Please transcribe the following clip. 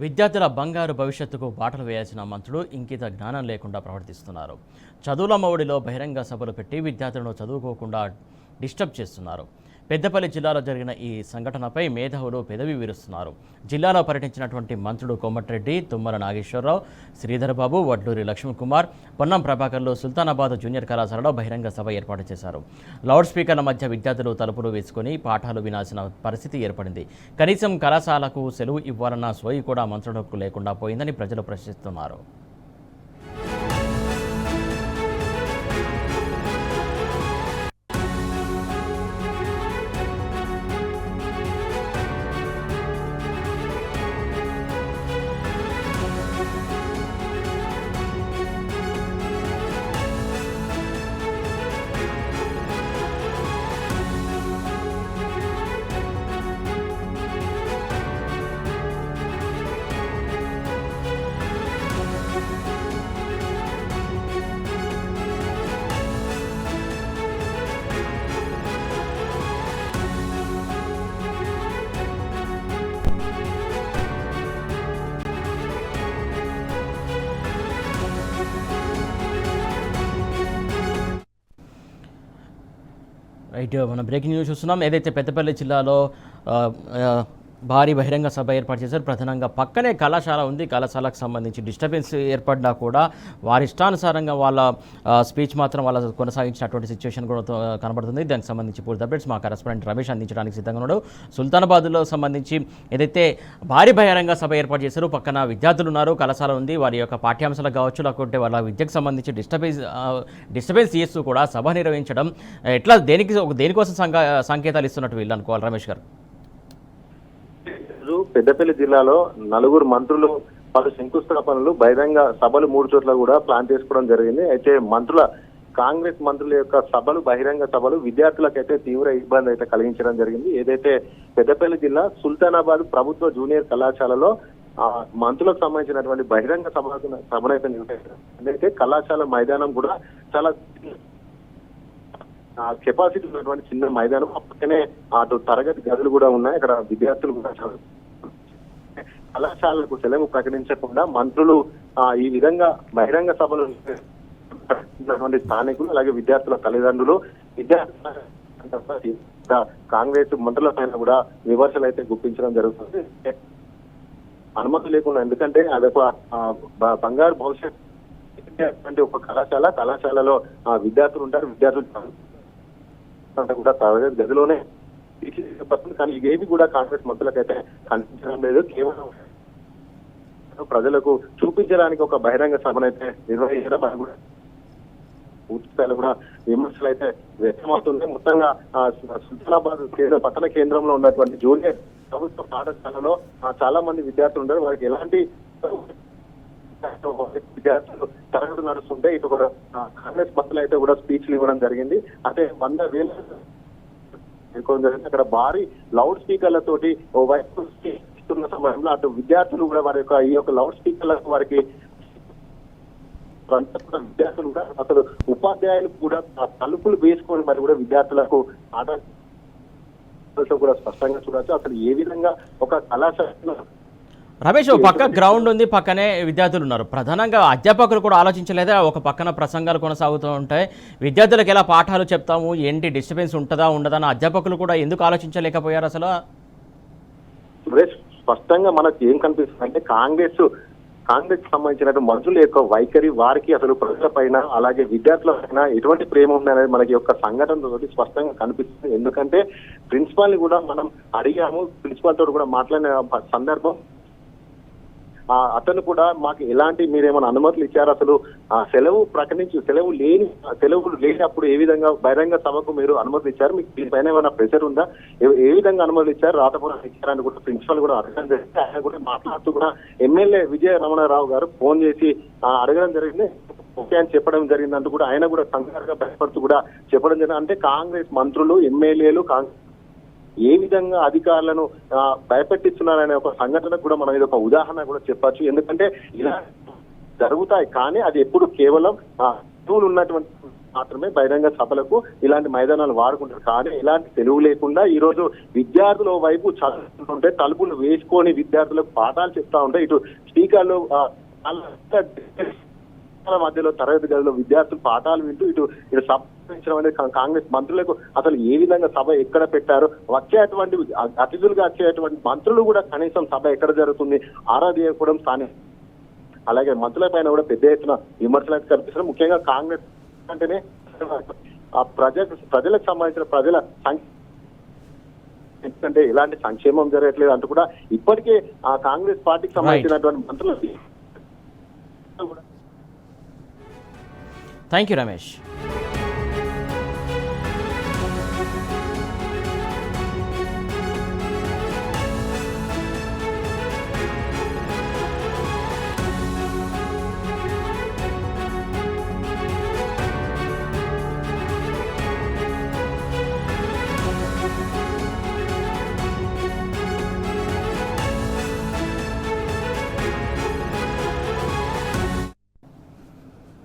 విద్యార్థుల బంగారు భవిష్యత్తుకు బాటలు వేయాల్సిన మంత్రులు ఇంకిత జ్ఞానం లేకుండా ప్రవర్తిస్తున్నారు. చదువుల మౌడిలో బహిరంగ సభలు పెట్టి విద్యార్థులను చదువుకోకుండా డిస్టర్బ్ చేస్తున్నారు. పెద్దపల్లి జిల్లాలో జరిగిన ఈ సంఘటనపై మేధావులు పెదవి విరుస్తున్నారు. జిల్లాలో పర్యటించినటువంటి మంత్రులు కోమటిరెడ్డి, తుమ్మల నాగేశ్వరరావు, శ్రీధర్బాబు, వడ్లూరి లక్ష్మణ్కుమార్, పొన్నం ప్రభాకర్లు సుల్తానాబాద్ జూనియర్ కళాశాలలో బహిరంగ సభ ఏర్పాటు చేశారు. లౌడ్ స్పీకర్ల మధ్య విద్యార్థులు తలుపులు వేసుకుని పాఠాలు వినాల్సిన పరిస్థితి ఏర్పడింది. కనీసం కళాశాలకు సెలవు ఇవ్వాలన్న సోయి కూడా మంత్రులకు లేకుండా పోయిందని ప్రజలు ప్రశ్నిస్తున్నారు. రైట్, మనం బ్రేకింగ్ న్యూస్ చూస్తున్నాం. ఏదైతే పెద్దపల్లి జిల్లాలో భారీ బహిరంగ సభ ఏర్పాటు చేశారు. ప్రధానంగా పక్కనే కళాశాల ఉంది. కళాశాలకు సంబంధించి డిస్టర్బెన్స్ ఏర్పడినా కూడా వారి ఇష్టానుసారంగా వాళ్ళ స్పీచ్ మాత్రం వాళ్ళ కొనసాగించినటువంటి సిచ్యువేషన్ కూడా కనబడుతుంది. దానికి సంబంధించి పూర్తి అప్డేట్స్ మా కరెస్పాండెంట్ రమేష్ అందించడానికి సిద్ధంగా ఉన్నాడు. సుల్తానాబాద్లో సంబంధించి ఏదైతే భారీ బహిరంగ సభ ఏర్పాటు చేశారో, పక్కన విద్యార్థులు ఉన్నారు, కళాశాల ఉంది, వారి యొక్క పాఠ్యాంశాలకు కావచ్చు, లేకుంటే వాళ్ళ విద్యకు సంబంధించి డిస్టర్బెన్స్ చేస్తూ కూడా సభ నిర్వహించడం ఎట్లా దేనికోసం సంకేతాలు ఇస్తున్నట్టు వీళ్ళు అనుకోవాలి రమేష్ గారు? పెద్దపల్లి జిల్లాలో నలుగురు మంత్రులు పలు శంకుస్థాపనలు బహిరంగ సభలు 3 చోట్ల కూడా ప్లాన్ చేసుకోవడం జరిగింది. అయితే కాంగ్రెస్ మంత్రుల యొక్క సభలు, బహిరంగ సభలు విద్యార్థులకైతే తీవ్ర ఇబ్బంది అయితే కలిగించడం జరిగింది. ఏదైతే పెద్దపల్లి జిల్లా సుల్తానాబాద్ ప్రభుత్వ జూనియర్ కళాశాలలో మంత్రులకు సంబంధించినటువంటి బహిరంగ సభనైతే నిర్వహించారు. అయితే కళాశాల మైదానం కూడా చాలా కెపాసిటీ ఉన్నటువంటి చిన్న మైదానం, పక్కనే అటు తరగతి గదులు కూడా ఉన్నాయి. అక్కడ విద్యార్థులు కూడా కళాశాలకు సెలవు ప్రకటించకుండా మంత్రులు ఈ విధంగా బహిరంగ సభలు స్థానికులు, అలాగే విద్యార్థుల తల్లిదండ్రులు, కాంగ్రెస్ మంత్రుల పైన కూడా విమర్శలు అయితే గుప్పించడం జరుగుతుంది. అనుమతి లేకుండా, ఎందుకంటే అదొక బంగారు భవిష్యత్ ఒక కళాశాలలో విద్యార్థులు ఉంటారు. విద్యార్థులు కూడా తరగతి గదిలోనే కానీ ఇవేవి కూడా కాంగ్రెస్ మంత్రులకైతే కనిపించడం లేదు. కేవలం ప్రజలకు చూపించడానికి ఒక బహిరంగ సభనైతే నిర్వహించడం కూడా పూర్తి స్థాయిలో కూడా విమర్శలు అయితే వ్యక్తమవుతుంది. మొత్తంగా సుల్తానాబాద్ పట్టణ కేంద్రంలో ఉన్నటువంటి జూనియర్ ప్రభుత్వ పాఠశాలలో చాలా మంది విద్యార్థులు ఉంటారు. వారికి ఎలాంటి విద్యార్థులు తరగతులు నడుస్తుంటే ఇటు కూడా కాంగ్రెస్ మంత్రులు అయితే కూడా స్పీచ్లు ఇవ్వడం జరిగింది. అంటే 100,000 జరిగింది. అక్కడ భారీ లౌడ్ స్పీకర్లతోటి ఓ వైపు ఇస్తున్న సమయంలో అటు విద్యార్థులు కూడా వారి యొక్క ఈ యొక్క లౌడ్ స్పీకర్లకు వారికి విద్యార్థులు కూడా అసలు ఉపాధ్యాయులు కూడా తలుపులు వేసుకొని మరి కూడా విద్యార్థులకు ఆట కూడా స్పష్టంగా చూడవచ్చు. అసలు ఏ విధంగా ఒక కళాశాల రమేష్, పక్క గ్రౌండ్ ఉంది, పక్కనే విద్యార్థులు ఉన్నారు. ప్రధానంగా అధ్యాపకులు కూడా ఆలోచించలేదా? ఒక పక్కన ప్రసంగాలు కొనసాగుతూ ఉంటాయి, విద్యార్థులకు ఎలా పాఠాలు చెప్తాము, ఏంటి డిస్టర్బెన్స్ ఉంటుందా ఉండదా అని అధ్యాపకులు కూడా ఎందుకు ఆలోచించలేకపోయారు? అసలు స్పష్టంగా మనకు ఏం కనిపిస్తుంది అంటే కాంగ్రెస్ సంబంధించినటువంటి మంత్రుల యొక్క వైఖరి, వారికి అసలు ప్రజల పైన అలాగే విద్యార్థుల పైన ఎటువంటి ప్రేమ ఉందనేది మనకి యొక్క సంఘటనతో స్పష్టంగా కనిపిస్తుంది. ఎందుకంటే ప్రిన్సిపాల్ ని కూడా మనం అడిగాము, ప్రిన్సిపాల్ తోటి కూడా మాట్లాడిన సందర్భం అతను కూడా మాకు ఎలాంటి మీరేమైనా అనుమతులు ఇచ్చారు, అసలు సెలవులు లేనప్పుడు ఏ విధంగా బహిరంగ సభకు మీరు అనుమతులు ఇచ్చారు, మీకు దీనిపైన ఏమైనా ప్రెషర్ ఉందా, ఏ విధంగా అనుమతులు ఇచ్చారు, రాతపూర్వకంగా ఇచ్చారని కూడా ప్రిన్సిపల్ కూడా అడగడం జరిగింది. ఆయన కూడా మాట్లాడుతూ కూడా ఎమ్మెల్యే విజయ రమణారావు గారు ఫోన్ చేసి అడగడం జరిగింది. ఓకే అని చెప్పడం జరిగిందంటూ కూడా ఆయన కూడా కంగారుగా భయపడుతూ కూడా చెప్పడం జరిగింది. అంటే కాంగ్రెస్ మంత్రులు, ఎమ్మెల్యేలు ఏ విధంగా అధికారులను భయపెట్టిస్తున్నారనే ఒక సంఘటన కూడా మనం ఇది ఒక ఉదాహరణ కూడా చెప్పచ్చు. ఎందుకంటే ఇలా జరుగుతాయి, కానీ అది ఎప్పుడు కేవలం ఉన్నటువంటి మాత్రమే బహిరంగ సభలకు ఇలాంటి మైదానాలు వాడుకుంటారు. కానీ ఇలాంటి తెలివి లేకుండా ఈ రోజు విద్యార్థుల వైపు చదువుతుంటే తలుపులు వేసుకొని విద్యార్థులకు పాఠాలు చెప్తా ఉంటే ఇటు స్పీకర్లు మధ్యలో తరగతి గదిలో విద్యార్థులు పాఠాలు వింటూ ఇటు సభించడం అనేది కాంగ్రెస్ మంత్రులకు అసలు ఏ విధంగా సభ ఎక్కడ పెట్టారు, వచ్చేటువంటి అతిథులుగా వచ్చేటువంటి మంత్రులు కూడా కనీసం సభ ఎక్కడ జరుగుతుంది ఆరాధీయకపోవడం స్థానిక, అలాగే మంత్రుల పైన కూడా పెద్ద ఎత్తున విమర్శలు అయితే కనిపిస్తున్నారు. ముఖ్యంగా కాంగ్రెస్ అంటేనే ఆ ప్రజలకు సంబంధించిన ప్రజల ఎందుకంటే ఇలాంటి సంక్షేమం జరగట్లేదు అంటూ కూడా ఇప్పటికే ఆ కాంగ్రెస్ పార్టీకి సంబంధించినటువంటి మంత్రులు థ్యాంక్ యూ రమేష్.